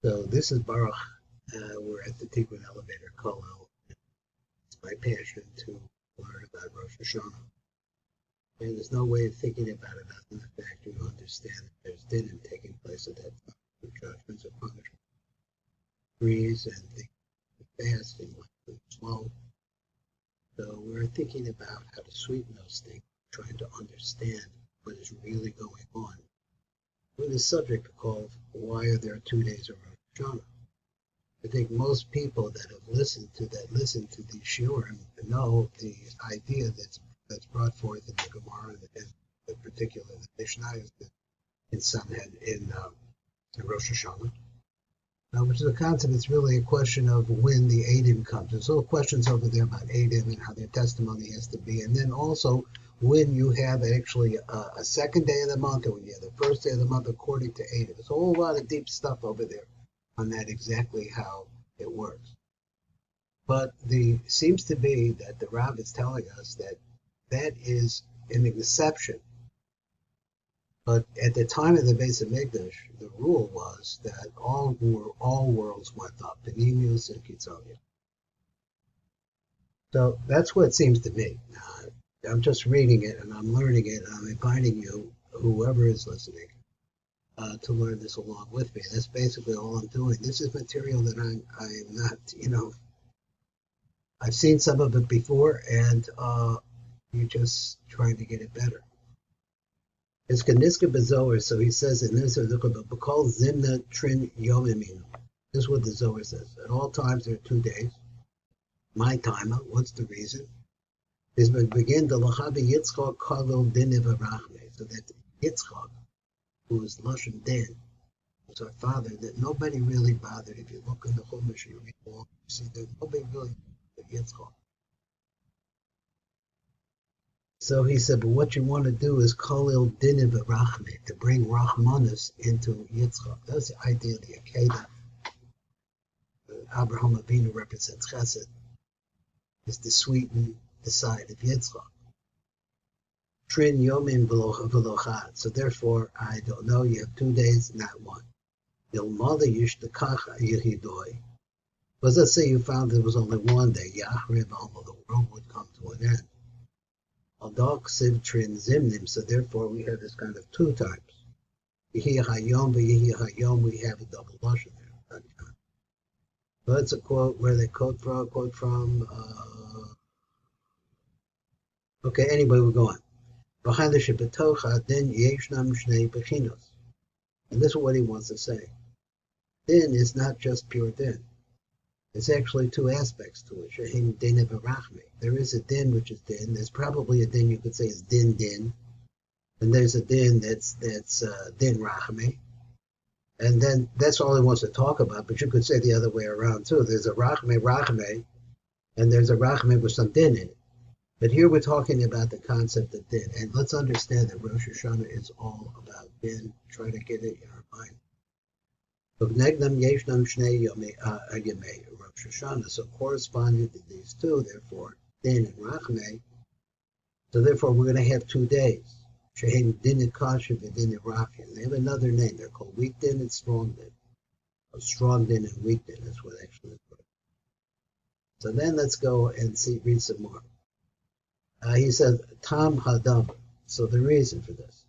So this is Baruch. We're at the Tikkun elevator Kollel. It's my passion to learn about Rosh Hashanah. And there's no way of thinking about it other than the fact you understand that there's dinim taking place at that time, the judgments of punishment, breeze and the fasting, like slow. So we're thinking about how to sweeten those things, trying to understand what is really going on with a subject called Why Are There 2 Days of Rosh Hashanah? I think most people that have listened to the shiurim know the idea that's brought forth in the Gemara and in particular the Mishnah in Sanhedrin in Rosh Hashanah, which is a concept. It's really a question of when the Eidim comes. There's little questions over there about Eidim and how their testimony has to be, and then also when you have actually a second day of the month or when you have the first day of the month according to Eidim. There's a whole lot of deep stuff over there on that exactly how it works. But the seems to be that the Rav is telling us that that is an exception. But at the time of the Beis Hamikdash, the rule was that all worlds went up, Panemius and Kitzonia. So that's what it seems to me. I'm just reading it and I'm learning it, and I'm inviting you, whoever is listening, to learn this along with me. That's basically all I'm doing. This is material that I'm not, I've seen some of it before, and you're just trying to get it better. It's Kaniska Bazoar, so he says in this, Bakal Zimna Trin Yomiminu. This is what the Zohar says. At all times there are 2 days. My timer, what's the reason? Is begin the Lachabi Yitzchak Kalo Diniv Arachme. So that Yitzchak, who was Lashon Den, was our father, that nobody really bothered. If you look in the Chumash, you read all, you see that nobody really bothered Yitzchak. So he said, but what you want to do is Kolil Diniv Rachme, to bring Rachmanus into Yitzchak. That's the idea of the Akedah. Abraham Avinu represents Chesed, is to sweeten the side of Yitzchak. Trin Yomim V'lochad. So therefore, I don't know, you have 2 days, not one. Yilmada Yishtakach Yehidoi. But let's say you found there was only 1 day, Yahrev Alma, the world would come to an end. So therefore we have this kind of 2 times. Yehi Hayom v'Yehi Hayom, we have a double lashon there. So that's a quote where they quote from. Okay, anyway, we're going. Then yeshnam shnei bechinos, and this is what he wants to say. Din is not just pure din. There's actually 2 aspects to it. Shehem din v'rachme. There is a din which is din. There's probably a din you could say is din, and there's a din that's din rachme, and then that's all he wants to talk about. But you could say the other way around too. There's a rachme, and there's a rachme with some din in it. But here we're talking about the concept of din, and let's understand that Rosh Hashanah is all about din. Try to get it in our mind. Rosh Hashanah, so corresponding to these 2, therefore, din and rachme. So therefore, we're going to have 2 days. Shehem din kashiv and din rachim. They have another name. They're called weak din and strong din. Or strong din and weak din. That's what actually is. So then let's go and read some more. He says, Tam Hadam. So the reason for this.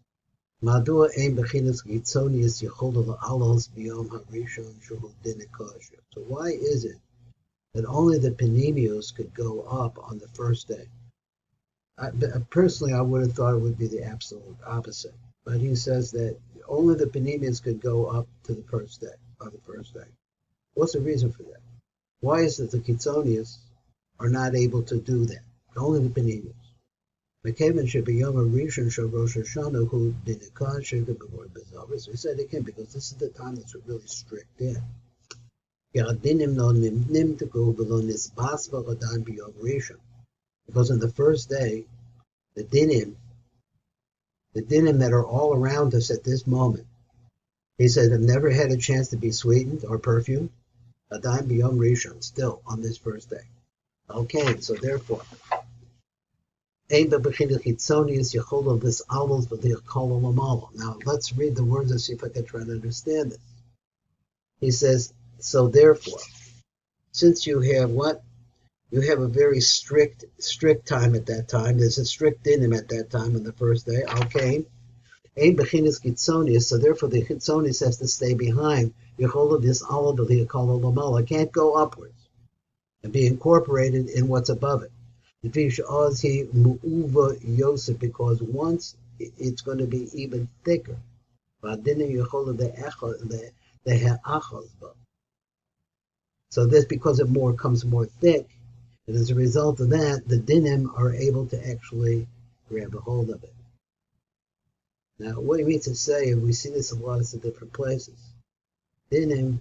Madua ein bechinas gitzonius yichol la'alos biyom harishon shuhu din kashiv. So why is it that only the panemius could go up on the first day? Personally, I would have thought it would be the absolute opposite. But he says that only the panemius could go up to the first day, on the first day. What's the reason for that? Why is it the Kitzonius are not able to do that? Only the panemius. McKevin should be Yom Rishon Shel Rosh Hashanah who did the Kasher before Bezavar. So he said it can because this is the time that's really strict in. Because on the first day, the dinim that are all around us at this moment, he said, have never had a chance to be sweetened or perfumed. Adayim b'yom rishon, still on this first day. Okay, so therefore, now let's read the words and see if I can try to understand this. He says, so therefore, since you have what? You have a very strict time at that time. There's a strict dinim at that time on the first day. Okay. Ein bechinas kitzonius, so therefore the kitzonius has to stay behind. Yechola this olive lamala can't go upwards and be incorporated in what's above it. Yosef, because once it's going to be even thicker. So this, because it comes more thick, and as a result of that, the dinim are able to actually grab a hold of it. Now, what he means to say, and we see this in lots of different places, dinim,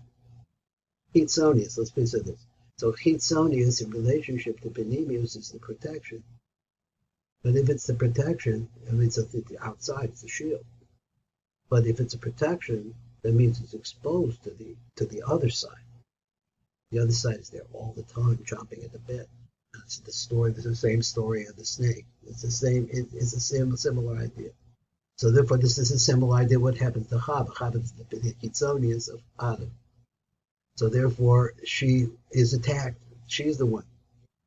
chitzonius, let's please say this. So chitzonius in relationship to benimius is the protection. But if it's the protection, I mean, it's the outside, it's a shield. But if it's a protection, that means it's exposed to the other side. The other side is there all the time, chomping at the bit. That's the story. It's the same story of the snake. It's the same. It's a similar idea. So therefore, this is a similar idea. What happens to Chava? Chava is the chitzonius of Adam. So therefore, she is attacked. She's the one.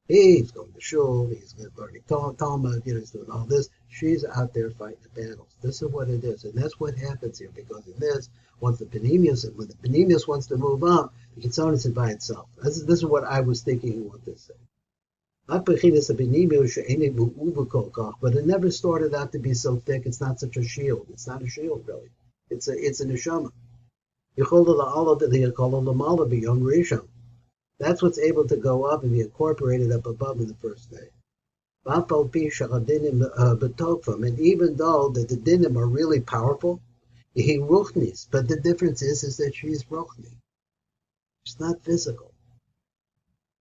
He's going to shul. He's learning Talmud. He's doing all this. She's out there fighting the battles. This is what it is, and that's what happens here. Because in this, when the Benimius wants to move up, the chitzonius is by itself. This is what I was thinking. You want to say. But it never started out to be so thick. It's not such a shield. It's not a shield, really. It's a neshama. That's what's able to go up and be incorporated up above in the first day. And even though the dinim are really powerful, but the difference is that she's ruchni. It's not physical.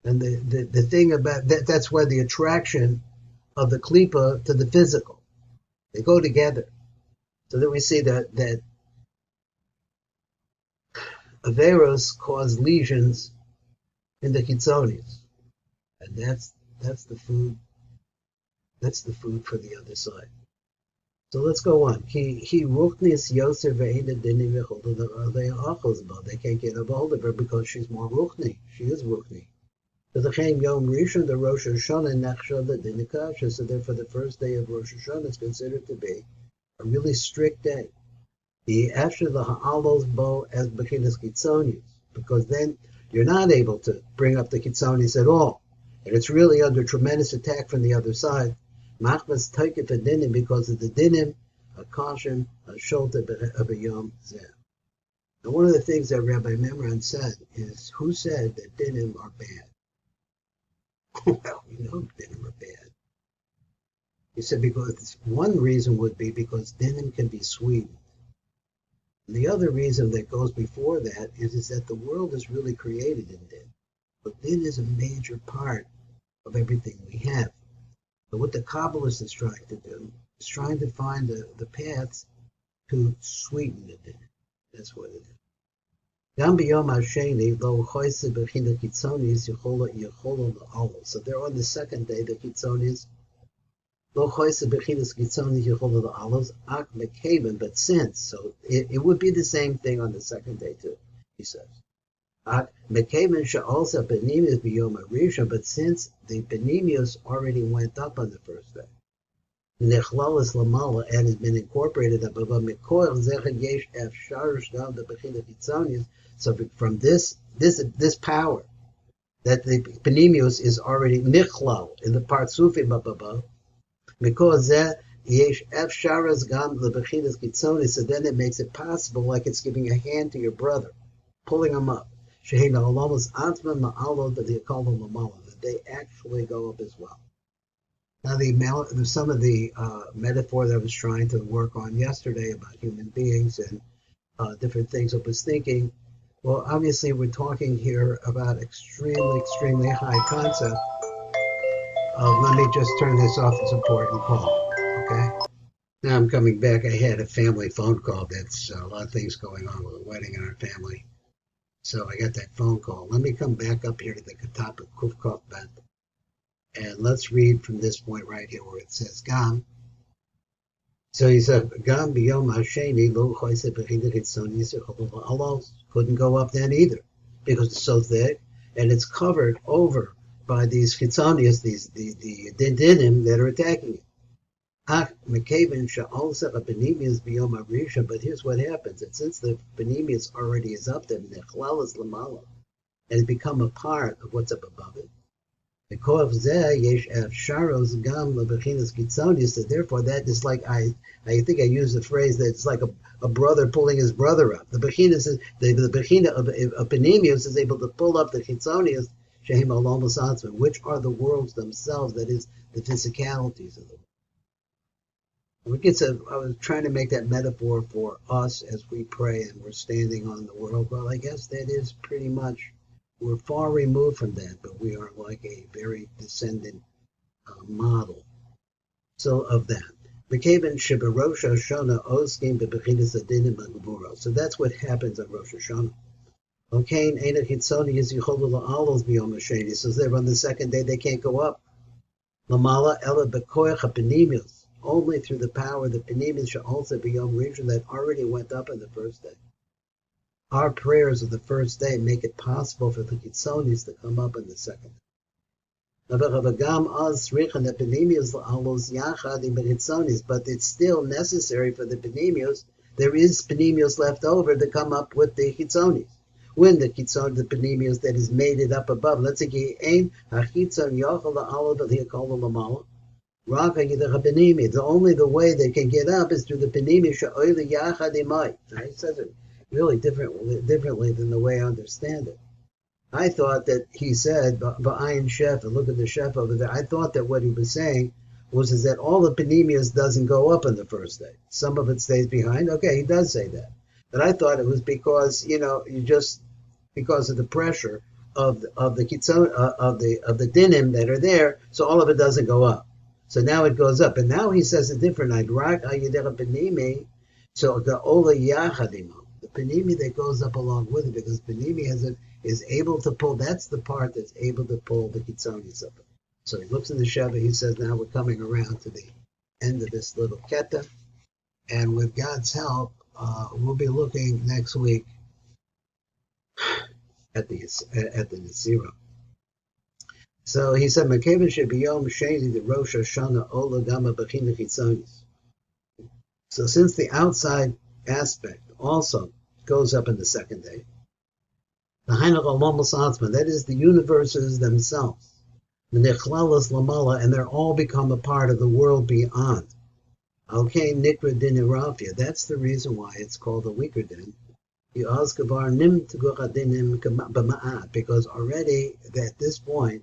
And the thing about that's why the attraction of the klipa to the physical, they go together. So then we see that averos cause lesions in the chitzonius, and that's the food. That's the food for the other side. So let's go on. He ruchnis yoser ve'ena dinim v'choda they achos ba. They can't get a hold of her because she's more ruchni. She is ruchni. So the Yom Rishon, the Rosh Hashanah, Nechsha, the Dinikasha. So therefore, the first day of Rosh Hashanah is considered to be a really strict day. The after the Ha'alos bo as bechinas kitzonius, because then you're not able to bring up the kitzonius at all, and it's really under tremendous attack from the other side. Machmas taikif dinim because of the dinim, a caution, a sholta of a yom zeh. Now, one of the things that Rabbi Memran said is, who said that dinim are bad? Well, we know dinim are bad. He said because one reason would be because dinim can be sweetened. And the other reason that goes before that is that the world is really created in din. But din is a major part of everything we have. So what the Kabbalist is trying to do is trying to find the paths to sweeten the din. That's what it is. So they're on the second day, the Kitzonis. But since, so it would be the same thing on the second day too, he says. But since the Benimius already went up on the first day, and has been incorporated above, so from this power that the Benimius is already nichlal in the partsufim up above, because that yesh efsharas gam lebechinas kitzoni, so then it makes it possible, like it's giving a hand to your brother, pulling him up. Shehina olamas atma ma'alo that they call them lamala, that they actually go up as well. Now, some of the metaphor that I was trying to work on yesterday about human beings and different things I was thinking, well, obviously we're talking here about extremely high concept. Let me just turn this off. It's an important call, okay? Now I'm coming back. I had a family phone call. That's a lot of things going on with a wedding in our family. So I got that phone call. Let me come back up here to the top of Kufkov Bet. And let's read from this point right here where it says Gam. So he said, Gam biyom hasheni lo choise b'china chitzoni alos. Couldn't go up then either because it's so thick and it's covered over by these chitzonius, the dinim that are attacking it. But here's what happens: that since the benemius already is up there, and it's become a part of what's up above it. So therefore, that is like I think I used the phrase that it's like a brother pulling his brother up. The bechina of benemius is able to pull up the chitzonius, which are the worlds themselves. That is the physicalities of the I was trying to make that metaphor for us as we pray and we're standing on the world. Well, I guess that is pretty much, we're far removed from that, but we are like a very descendant model. So of that. So that's what happens on Rosh Hashanah. So they're on the second day, they can't go up. Only through the power of the Penimis shall also be Yom Rishon that already went up on the first day. Our prayers of the first day make it possible for the Kitzonis to come up on the second day. But it's still necessary for the Penimius. There is Penimius left over to come up with the Kitzonis. When the Kitzon, the Penimius that is made it up above, let's say, the only the way they can get up is through the Penimi Sha'oili Yachadimai. He says it really differently than the way I understand it. I thought that he said, Ba'ayin Shef, and look at the Shef over there, I thought that what he was saying is that all the Penimius doesn't go up on the first day. Some of it stays behind. Okay, he does say that. But I thought it was because, because of the pressure of the Kitzon, of the dinim that are there, so all of it doesn't go up. So now it goes up. And now he says a different so the Ola Yachadimo, the Panimi that goes up along with it, because Panimi is able to pull, that's the part that's able to pull the Kitzonis up. So he looks in the Sheva, he says, now we're coming around to the end of this little Keta, and with God's help, we'll be looking next week at the Nesira. So he said, "Mekevin shebiyom sheni the Rosh Hashanah ola gama b'china chitzonis." So since the outside aspect also goes up in the second day, the Hainach Olam Satzman, that is the universes themselves, v'nechlalas lamala, and they're all become a part of the world beyond. Okay, nikra din irafia. That's the reason why it's called a weaker din. Because already at this point,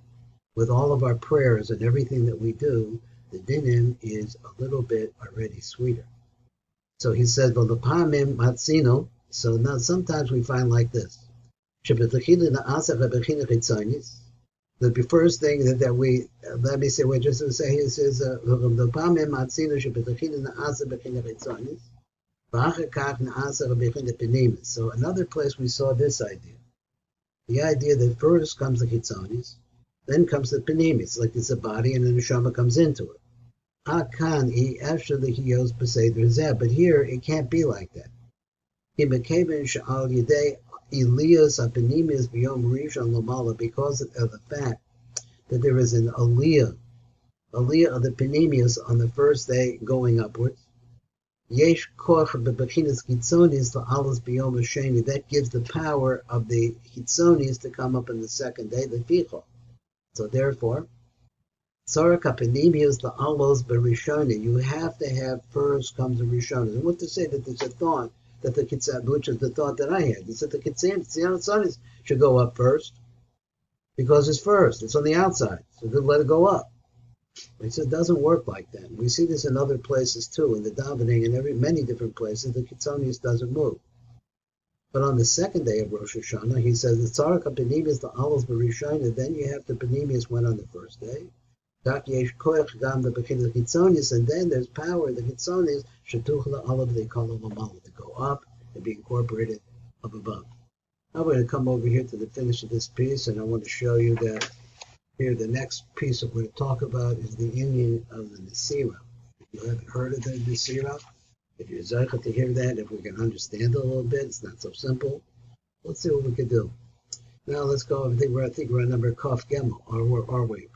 with all of our prayers and everything that we do, the dinim is a little bit already sweeter. So he says, well, the pamim matzino. So now sometimes we find like this. The first thing that we, let me say, what just to say, he says, the pamim matzino shebetachina na'asa bechina chitzonis. So another place we saw this idea. The idea that first comes the chitzonis, then comes the penimis, like it's a body and the neshama comes into it. But here it can't be like that. Because of the fact that there is an aliyah of the penimius on the first day going upwards. That gives the power of the chitzonis to come up in the second day, the fichol. So therefore, you have to have first comes the Rishonis. And what to say that there's a thought that the Kitzat, which is the thought that I had. He said the Kitzonis should go up first because it's first. It's on the outside. So good, let it go up. He said it doesn't work like that. We see this in other places too, in the davening and many different places. The Kitzonis doesn't move. But on the second day of Rosh Hashanah, he says the Tzarek HaPenimis, the Alos B'Rishayna, then you have the Penimis went on the first day. And then there's power, the Kitzonis, Shatuchla Olav, they call them Amal, to go up and be incorporated up above. Now we're going to come over here to the finish of this piece, and I want to show you that here the next piece that we're going to talk about is the union of the Nesira. You haven't heard of the Nesira? If you're zeichet to hear that, if we can understand it a little bit, it's not so simple. Let's see what we can do. Now let's go. I think we're on number Kaf Gimel, or where are we?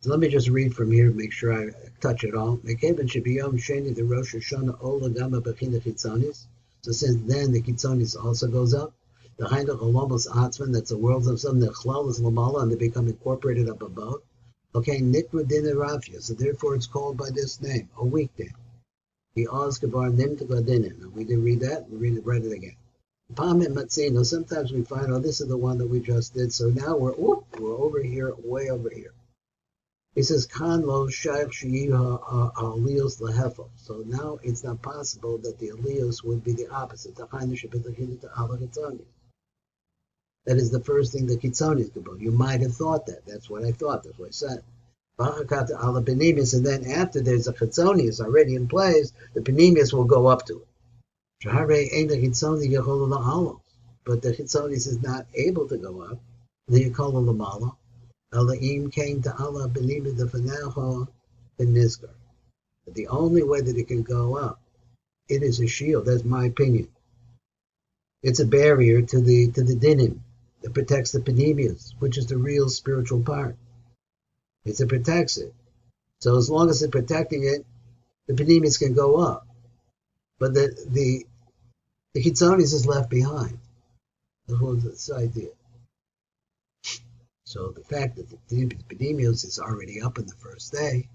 So let me just read from here, make sure I touch it all. Mekeben shebiyom sheni the Rosh Hashanah ola gama b'china chitzonis. So since then the chitzonis also goes up. The Hainu Cholomos Atzman, that's the worlds of some, the Chlalas Lamala, and they become incorporated up above. Okay, Nikra Din Rafia, so therefore it's called by this name, a weekday. The Ozkabar Nim to Gadinim. We did read that, we read it again. Pamit Matzino, sometimes we find, oh, this is the one that we just did, so now we're over here, way over here. He says, Kan lo shaykh shiyiha aliyos lahefel. So now it's not possible that the aliyos would be the opposite. The Hainu should be the Hindu to Allah Kitzonis. That is the first thing the Kitzonis do. You might have thought that. That's what I thought. That's what I said. Ala Benemius, and then after there's a Chitzonius already in place, the Benemius will go up to it. But the Chitzonius is not able to go up. The Yakola Lamala. Alaim came to Allah Benemius the Fanaho in Nizgar. But the only way that it can go up, it is a shield. That's my opinion. It's a barrier to the dinim that protects the Benemius, which is the real spiritual part. It protects it. So as long as it's protecting it, the Benemius can go up. But the Chitzonis is left behind. The whole idea. So the fact that the Benemius is already up in the first day,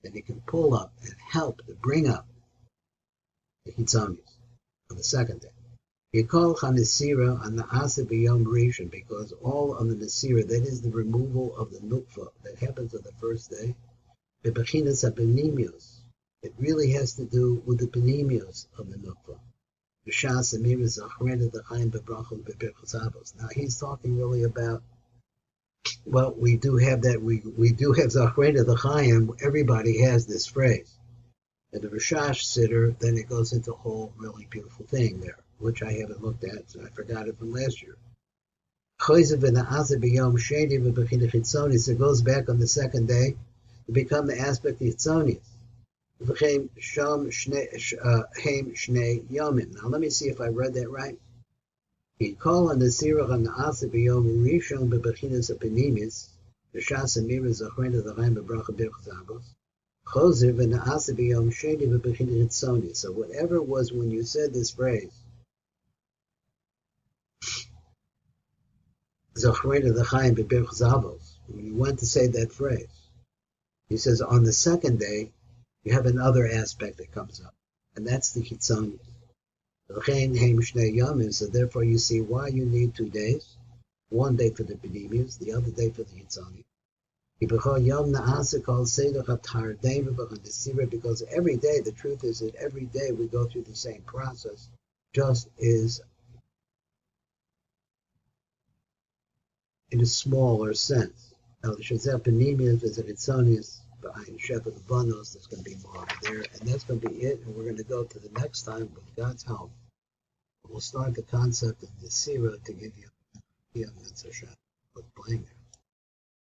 then it can pull up and help to bring up the Chitzonis on the second day. You call Hanesira on the Asa B'Yom Rishon because all of the Nesira, that is the removal of the Nukva that happens on the first day, the Bechinas HaBenemius, it really has to do with the Benemius of the Nukva. Now he's talking really about, well, we do have that, we do have Zachreda the Chaim, everybody has this phrase. And the Rishash Siddur, then it goes into a whole really beautiful thing there, which I haven't looked at, so I forgot it from last year. It goes back on the second day to become the aspect of Hitzonius. Now let me see if I read that right. He called on the Sirach on the Asa B'Yom Rishon B'Bechinas Apenimis, the Shas Amir Zachrena the Chaim B'Bracha B'Chazabos. So whatever it was when you said this phrase, Zachrena the Chaim B'Chazabos, when you went to say that phrase, he says on the second day, you have another aspect that comes up, and that's the Chitzonius. So therefore you see why you need 2 days, one day for the Benemius, the other day for the Chitzonius. Because every day, the truth is that every day we go through the same process, just is in a smaller sense. Now the Shazah Benemius is a Chitzonius behind Shepherd of Banos, there's going to be more over there, and that's going to be it, and we're going to go to the next time with God's help. We'll start the concept of the Sirah to give you the evidence of Shabbat. Playing there.